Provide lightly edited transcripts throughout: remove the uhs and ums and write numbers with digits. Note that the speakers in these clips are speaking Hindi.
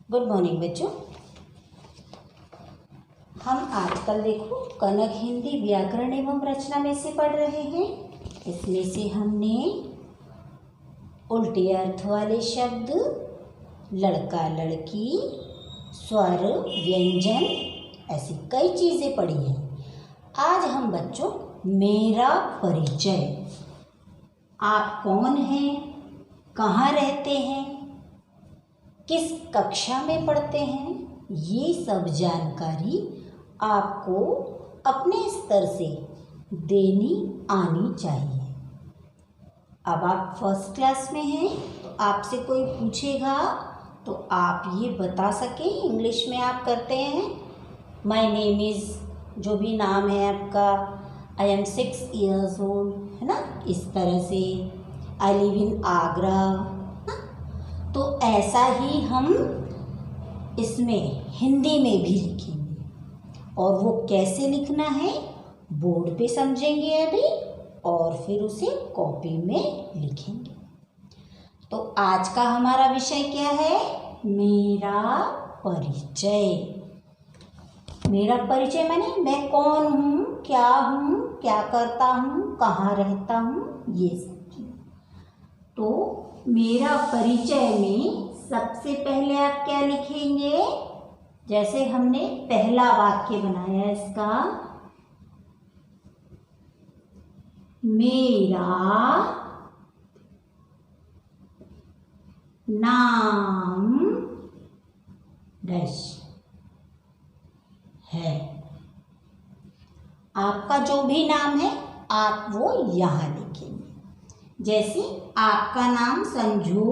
गुड मॉर्निंग बच्चों। हम आजकल देखो कनक हिंदी व्याकरण एवं रचना में से पढ़ रहे हैं। इसमें से हमने उल्टे अर्थ वाले शब्द, लड़का लड़की, स्वर, व्यंजन, ऐसी कई चीज़ें पढ़ी हैं। आज हम बच्चों मेरा परिचय, आप कौन हैं, कहाँ रहते हैं, किस कक्षा में पढ़ते हैं, ये सब जानकारी आपको अपने स्तर से देनी आनी चाहिए। अब आप फर्स्ट क्लास में हैं तो आपसे कोई पूछेगा तो आप ये बता सकें। इंग्लिश में आप करते हैं माय नेम इज़, जो भी नाम है आपका, आई एम 6 years old, है ना, इस तरह से, आई लिव इन आगरा। तो ऐसा ही हम इसमें हिंदी में भी लिखेंगे, और वो कैसे लिखना है बोर्ड पे समझेंगे अभी, और फिर उसे कॉपी में लिखेंगे। तो आज का हमारा विषय क्या है? मेरा परिचय। मेरा परिचय माने मैं कौन हूँ, क्या करता हूँ, कहाँ रहता हूँ, ये सब चीज़। तो मेरा परिचय में सबसे पहले आप क्या लिखेंगे? जैसे हमने पहला वाक्य बनाया इसका, मेरा नाम डैश है। आपका जो भी नाम है आप वो यहाँ लिखेंगे। जैसे आपका नाम संजू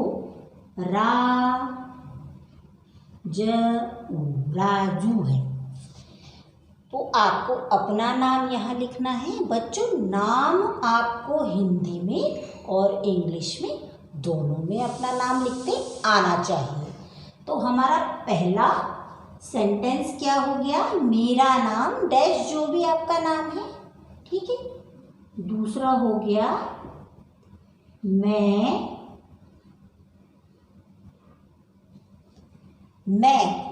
राजू है, तो आपको अपना नाम यहाँ लिखना है। बच्चों, नाम आपको हिंदी में और इंग्लिश में दोनों में अपना नाम लिखते आना चाहिए। तो हमारा पहला सेंटेंस क्या हो गया? मेरा नाम डैश, जो भी आपका नाम है, ठीक है। दूसरा हो गया मैं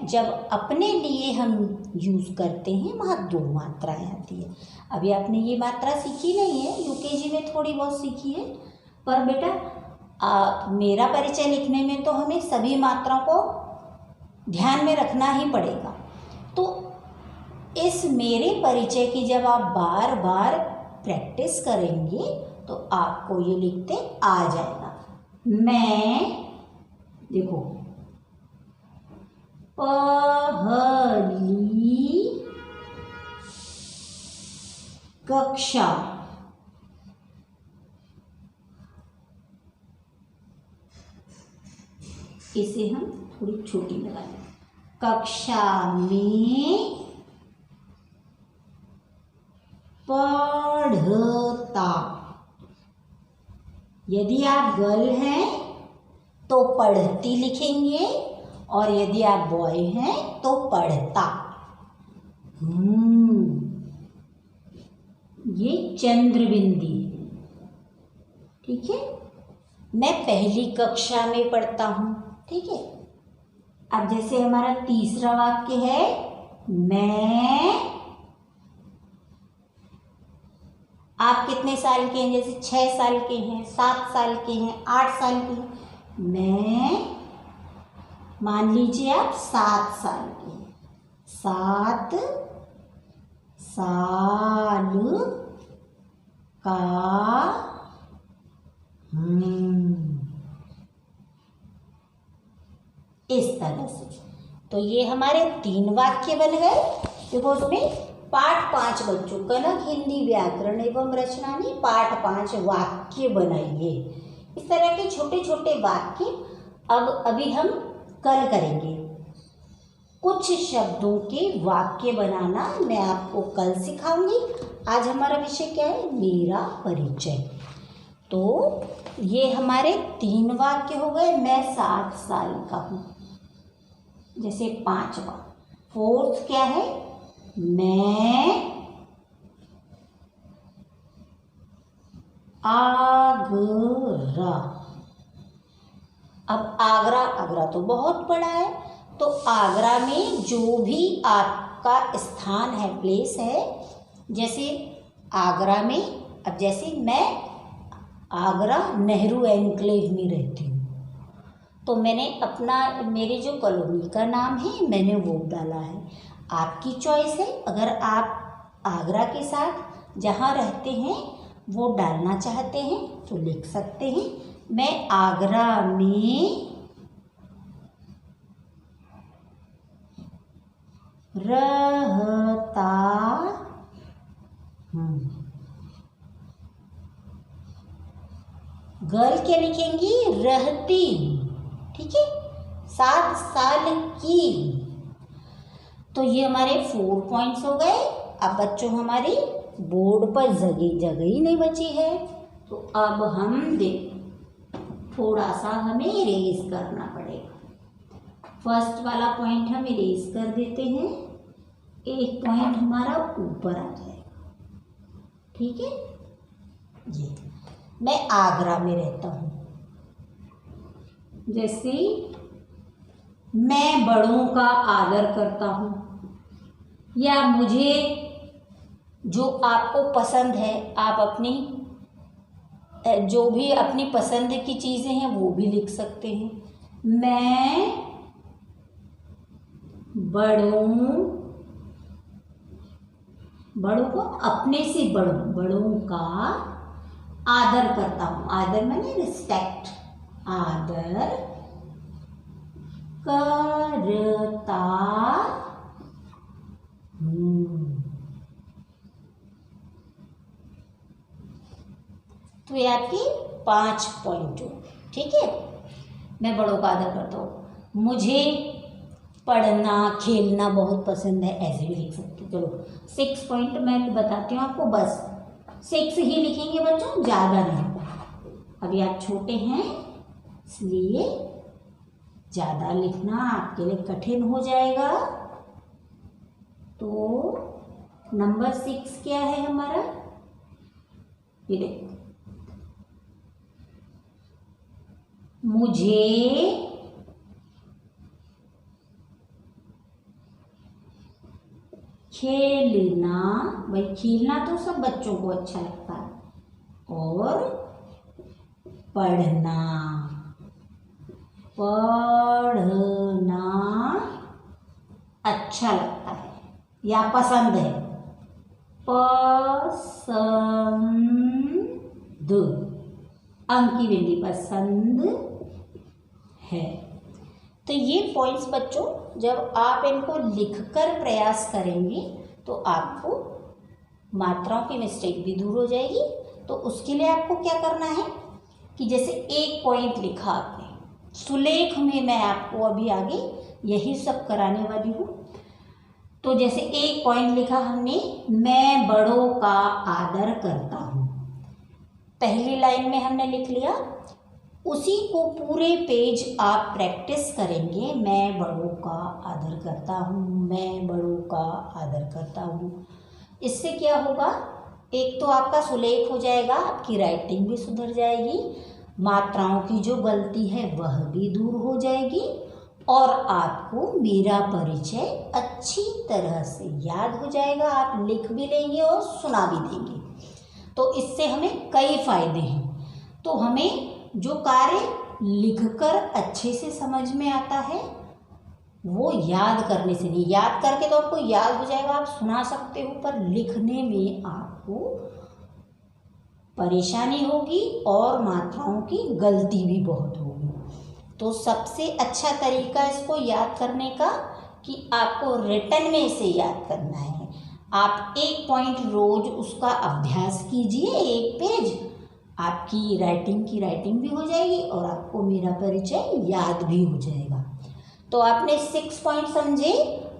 जब अपने लिए हम यूज़ करते हैं वहाँ 2 मात्राएं आती है। अभी आपने ये मात्रा सीखी नहीं है, यूकेजी में थोड़ी बहुत सीखी है, पर बेटा मेरा परिचय लिखने में तो हमें सभी मात्राओं को ध्यान में रखना ही पड़ेगा। तो इस मेरे परिचय की जब आप बार बार प्रैक्टिस करेंगे तो आपको ये लिखते आ जाएगा। मैं, देखो, पहली कक्षा, इसे हम थोड़ी छोटी लगाएंगे, कक्षा में पढ़ता। यदि आप गर्ल हैं तो पढ़ती लिखेंगे, और यदि आप बॉय हैं तो पढ़ता। ये चंद्रबिंदी, ठीक है। मैं पहली कक्षा में पढ़ता हूँ, ठीक है। अब जैसे हमारा तीसरा वाक्य है, मैं, आप कितने साल के हैं? जैसे 6 साल के हैं, 7 साल के हैं, 8 साल के हैं। मैं, मान लीजिए आप 7 साल के हैं, 7 साल का इस तरह से। तो ये हमारे 3 वाक्य बन गए। देखो उसमें पाठ 5 बच्चों, कनक हिंदी व्याकरण एवं रचना में पाठ 5 वाक्य बनाइए। इस तरह के छोटे छोटे वाक्य अभी हम कल करेंगे। कुछ शब्दों के वाक्य बनाना मैं आपको कल सिखाऊंगी। आज हमारा विषय क्या है? मेरा परिचय। तो ये हमारे 3 वाक्य हो गए। मैं 7 साल का हूँ, जैसे 5वां। 4th क्या है? मैं आगरा। अब आगरा तो बहुत बड़ा है, तो आगरा में जो भी आपका स्थान है, प्लेस है, जैसे आगरा में, अब जैसे मैं आगरा नेहरू एनक्लेव में रहती हूँ, तो मैंने अपना, मेरे जो कॉलोनी का नाम है मैंने वो डाला है। आपकी चॉइस है, अगर आप आगरा के साथ जहाँ रहते हैं वो डालना चाहते हैं तो लिख सकते हैं। मैं आगरा में रहता हूँ। गर्ल क्या लिखेंगी? रहती हूँ। ठीक है, 7 साल की। तो ये हमारे 4 पॉइंट्स हो गए। अब बच्चों हमारी बोर्ड पर जगह ही नहीं बची है, तो अब हम थोड़ा सा हमें इरेज करना पड़ेगा। फर्स्ट वाला पॉइंट हम इरेज कर देते हैं, एक पॉइंट हमारा ऊपर आ जाएगा। ठीक है, ये मैं आगरा में रहता हूँ। जैसे मैं बड़ों का आदर करता हूँ, या मुझे जो आपको पसंद है, आप अपनी जो भी अपनी पसंद की चीज़ें हैं वो भी लिख सकते हैं। मैं बड़ों को, अपने से बड़ों का आदर करता हूँ। आदर माने रिस्पेक्ट, आदर करता हूँ। तो ये आपकी 5 पॉइंट हो। ठीक है, मैं बड़ों का आदर करता हूँ। मुझे पढ़ना खेलना बहुत पसंद है, ऐसे भी लिख सकते। चलो 6 पॉइंट मैं बताती हूँ आपको, बस 6 ही लिखेंगे बच्चों, ज़्यादा नहीं। अभी आप छोटे हैं इसलिए ज़्यादा लिखना आपके लिए कठिन हो जाएगा। तो नंबर 6 क्या है हमारा? ये देखो, मुझे खेलना, भाई खेलना तो सब बच्चों को अच्छा लगता है, और पढ़ना अच्छा लगता है या पसंद है। पसंद, अंक की बिंदी, पसंद है। तो ये पॉइंट्स बच्चों जब आप इनको लिखकर प्रयास करेंगे तो आपको मात्राओं की मिस्टेक भी दूर हो जाएगी। तो उसके लिए आपको क्या करना है कि जैसे 1 पॉइंट लिखा आपने, सुलेख में मैं आपको अभी आगे यही सब कराने वाली हूँ। तो जैसे 1 पॉइंट लिखा हमने, मैं बड़ों का आदर करता हूँ, पहली लाइन में हमने लिख लिया। उसी को पूरे पेज आप प्रैक्टिस करेंगे, मैं बड़ों का आदर करता हूँ, मैं बड़ों का आदर करता हूँ। इससे क्या होगा, एक तो आपका सुलेख हो जाएगा, आपकी राइटिंग भी सुधर जाएगी, मात्राओं की जो गलती है वह भी दूर हो जाएगी, और आपको मेरा परिचय अच्छी तरह से याद हो जाएगा। आप लिख भी लेंगे और सुना भी देंगे। तो इससे हमें कई फायदे हैं। तो हमें जो कार्य लिखकर अच्छे से समझ में आता है वो याद करने से नहीं, याद करके तो आपको याद हो जाएगा, आप सुना सकते हो, पर लिखने में आपको परेशानी होगी और मात्राओं की गलती भी बहुत होगी। तो सबसे अच्छा तरीका इसको याद करने का कि आपको रिटन में इसे याद करना है। आप 1 पॉइंट रोज उसका अभ्यास कीजिए, 1 पेज, आपकी राइटिंग भी हो जाएगी और आपको मेरा परिचय याद भी हो जाएगा। तो आपने 6 पॉइंट समझे।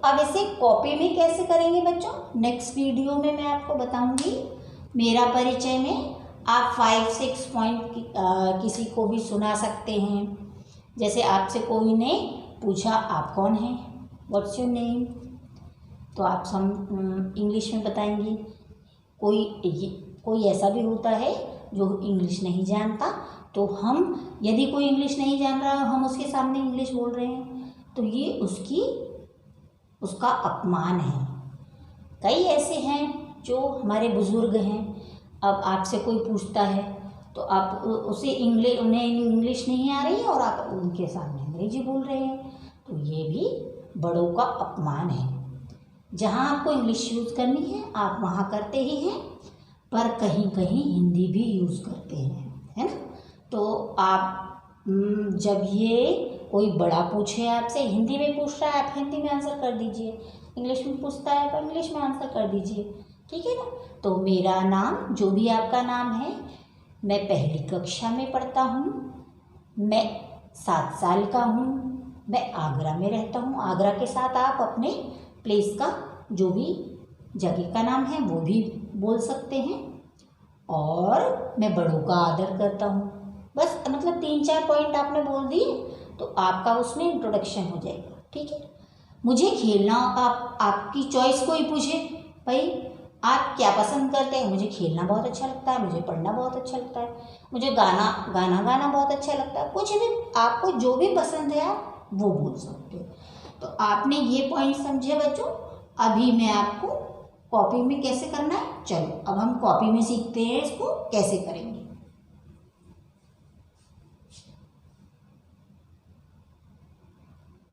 अब इसे कॉपी में कैसे करेंगे बच्चों, नेक्स्ट वीडियो में मैं आपको बताऊंगी। मेरा परिचय में आप 5-6 पॉइंट किसी को भी सुना सकते हैं। जैसे आपसे कोई ने पूछा आप कौन हैं, व्हाट्स योर नेम, तो आप इंग्लिश में बताएंगे। कोई ऐसा भी होता है जो इंग्लिश नहीं जानता, तो हम यदि कोई इंग्लिश नहीं जान रहा हम उसके सामने इंग्लिश बोल रहे हैं तो ये उसका अपमान है। कई ऐसे हैं जो हमारे बुज़ुर्ग हैं, अब आपसे कोई पूछता है तो आप उन्हें इंग्लिश नहीं आ रही है और आप उनके सामने अंग्रेजी बोल रहे हैं, तो ये भी बड़ों का अपमान है। जहाँ आपको इंग्लिश यूज़ करनी है आप वहाँ करते ही हैं, पर कहीं कहीं हिंदी भी यूज़ करते हैं, है ना। तो आप जब ये कोई बड़ा पूछे आपसे, हिंदी में पूछ रहा है आप हिंदी में आंसर कर दीजिए, इंग्लिश में पूछता है आप इंग्लिश में आंसर कर दीजिए, ठीक है ना। तो मेरा नाम, जो भी आपका नाम है, मैं पहली कक्षा में पढ़ता हूँ, मैं 7 साल का हूँ, मैं आगरा में रहता हूँ। आगरा के साथ आप अपने प्लेस का जो भी जगह का नाम है वो भी बोल सकते हैं। और मैं बड़ों का आदर करता हूँ। बस मतलब 3-4 पॉइंट आपने बोल दिए तो आपका उसमें इंट्रोडक्शन हो जाएगा, ठीक है। मुझे खेलना, आपकी चॉइस कोई पूछे भाई आप क्या पसंद करते हैं, मुझे खेलना बहुत अच्छा लगता है, मुझे पढ़ना बहुत अच्छा लगता है, मुझे गाना गाना बहुत अच्छा लगता है, कुछ भी आपको जो भी पसंद है आप वो बोल सकते हो। तो आपने ये पॉइंट समझे बच्चों। अभी मैं आपको कॉपी में कैसे करना है, चलो अब हम कॉपी में सीखते हैं इसको कैसे करेंगे।